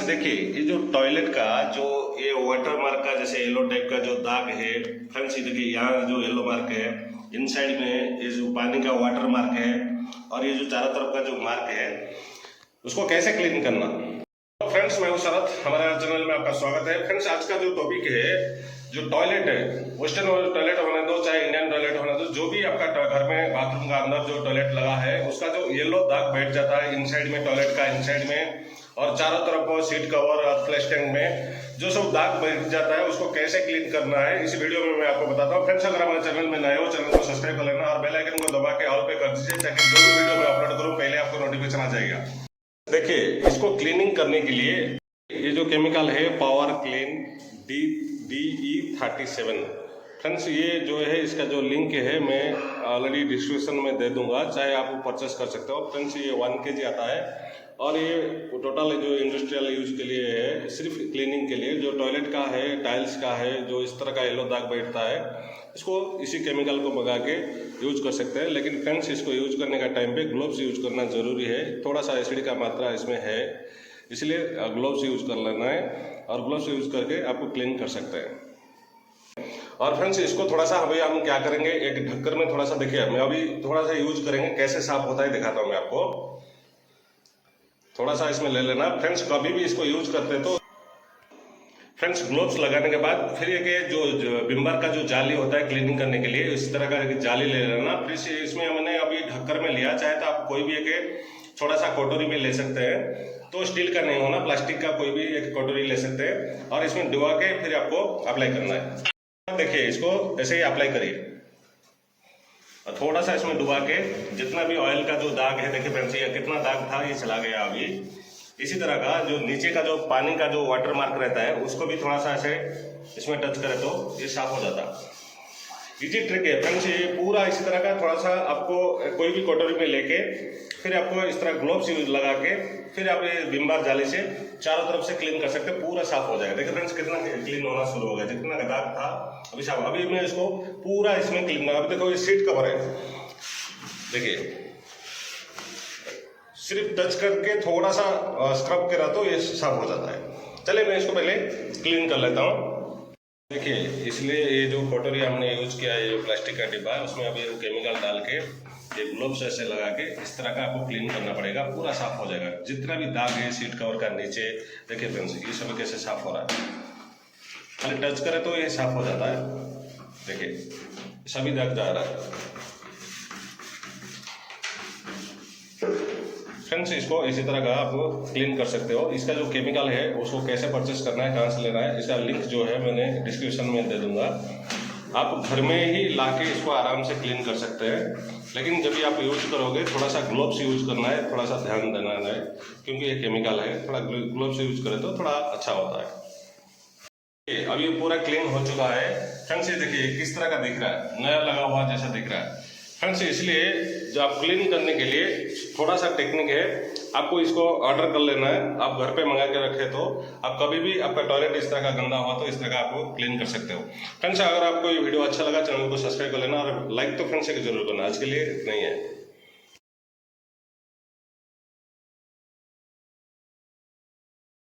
देखिए, ये जो टॉयलेट का जो ये वाटर मार्क का जैसे येलो टाइप का जो दाग है फ्रेंड्स, ये देखिए यहाँ जो येलो मार्क है, इन साइड में ये जो पानी का वाटर मार्क है और ये जो चारों तरफ का जो मार्क है उसको कैसे क्लीन करना। तो फ्रेंड्स, मैं हूं शरद, हमारे चैनल में आपका स्वागत है। फ्रेंड्स, आज का जो टॉपिक है, जो टॉयलेट है, वेस्टर्न टॉयलेट होने दो चाहे इंडियन टॉयलेट होने दो, जो भी आपका घर में बाथरूम का अंदर जो टॉयलेट लगा है उसका जो येलो दाग बैठ जाता है इनसाइड में, टॉयलेट का इनसाइड में और चारों तरफ सीट कवर और फ्लैश टैंक में जो सब दाग बैठ जाता है उसको कैसे क्लीन करना है इस वीडियो में मैं आपको बताता हूँ। फ्रेंड्स, अगर हमारे चैनल में नए हो, चैनल को सब्सक्राइब कर लेना और बेल आइकन को दबा के ऑल पे कर दीजिए ताकि जो भी वीडियो मैं अपलोड करूँ पहले आपको नोटिफिकेशन आ जाएगा। देखिए, इसको क्लीनिंग करने के लिए ये जो केमिकल है पावर क्लीन DE37, फ्रेंड्स ये जो है इसका जो लिंक है मैं ऑलरेडी डिस्क्रिप्शन में दे दूंगा, चाहे आप परचेस कर सकते हो। फ्रेंड्स, ये 1 kg आता है और ये टोटल जो इंडस्ट्रियल यूज के लिए है, सिर्फ क्लीनिंग के लिए। जो टॉयलेट का है, टाइल्स का है, जो इस तरह का येलो दाग बैठता है इसको इसी केमिकल को मंगा के यूज कर सकते हैं। लेकिन फ्रेंड्स, इसको यूज करने का टाइम पे ग्लोव्स यूज करना जरूरी है। थोड़ा सा एसिड का मात्रा इसमें है, इसलिए ग्लोव्स यूज कर लेना है और ग्लोव्स यूज करके आपको क्लीन कर सकते हैं। और फ्रेंड्स, इसको थोड़ा सा अभी हम क्या करेंगे, एक ढक्कन में थोड़ा सा देखिए, मैं अभी थोड़ा सा यूज करेंगे, कैसे साफ होता है दिखाता हूँ मैं आपको। थोड़ा सा इसमें ले लेना। फ्रेंड्स, कभी भी इसको यूज करते तो फ्रेंड्स ग्लोव्स लगाने के बाद फिर एक जो विम्बर का जो जाली होता है क्लीनिंग करने के लिए, इस तरह का जाली ले लेना। फिर इसमें मैंने अभी ढक्कन में लिया, चाहे तो आप कोई भी एक छोटा सा कटोरी में ले सकते हैं, तो स्टील का नहीं होना, प्लास्टिक का कोई भी एक कटोरी ले सकते हैं और इसमें डुबा के फिर आपको अप्लाई करना है। देखिए, इसको ऐसे ही अप्लाई करिए और थोड़ा सा इसमें डुबा के जितना भी ऑयल का जो दाग है, देखिए फ्रेंड्स ये कितना दाग था, ये चला गया अभी। इसी तरह का जो नीचे का जो पानी का जो वाटर मार्क रहता है उसको भी थोड़ा सा ऐसे इसमें टच करे तो ये साफ हो जाता है। इजी ट्रिक है फ्रेंड्स, ये पूरा इसी तरह का थोड़ा सा आपको कोई भी कटोरी में लेके फिर आपको इस तरह ग्लोव्स यूज लगा के फिर आप ये विम बार जाली से चारों तरफ से क्लीन कर सकते हैं, पूरा साफ हो जाएगा। देखिए फ्रेंड्स, कितना क्लीन होना शुरू हो गया, जितना दाग था अभी साफ। अभी मैं इसको पूरा इसमें क्लीन, अभी देखो ये सीट कवर है, देखिए सिर्फ टच करके थोड़ा सा स्क्रब करा तो ये साफ हो जाता है। चलिए मैं इसको पहले क्लीन कर लेता हूँ। देखिए, इसलिए ये जो कटोरी हमने यूज किया है, ये प्लास्टिक का डिब्बा है, उसमें अभी केमिकल डाल के ये ग्लोव्स ऐसे लगा के इस तरह का आपको क्लीन करना पड़ेगा, पूरा साफ हो जाएगा। जितना भी दाग है सीट कवर का नीचे, देखिए फ्रेंड्स ये सब कैसे साफ हो रहा है, खाली टच करे तो ये साफ हो जाता है। देखिए सभी दाग जा रहा है। फ्रेंड्स, इसको इसी तरह का आप क्लीन कर सकते हो। इसका जो केमिकल है उसको कैसे परचेस करना है, कहाँ से लेना है, इसका लिंक जो है मैंने डिस्क्रिप्शन में दे दूंगा। आप घर में ही लाके इसको आराम से क्लीन कर सकते हैं, लेकिन जब भी आप यूज करोगे थोड़ा सा ग्लोव्स यूज करना है, थोड़ा सा ध्यान देना है, क्योंकि ये केमिकल है। थोड़ा ग्लोव्स यूज करें तो थोड़ा अच्छा होता है। अब ये पूरा क्लीन हो चुका है। फ्रेंड्स, ये देखिए किस तरह का दिख रहा है, नया लगा हुआ जैसा दिख रहा है। फ्रेंड्स, इसलिए जो आप क्लीन करने के लिए थोड़ा सा टेक्निक है, आपको इसको ऑर्डर कर लेना है। आप घर पे मंगा के रखे तो आप कभी भी आपका टॉयलेट इस तरह का गंदा हुआ तो इस तरह का आपको क्लीन कर सकते हो। फ्रेंड्स, अगर आपको ये वीडियो अच्छा लगा, चैनल को सब्सक्राइब कर लेना और लाइक तो फ्रेंड्स जरूर करना। आज के लिए इतना ही है।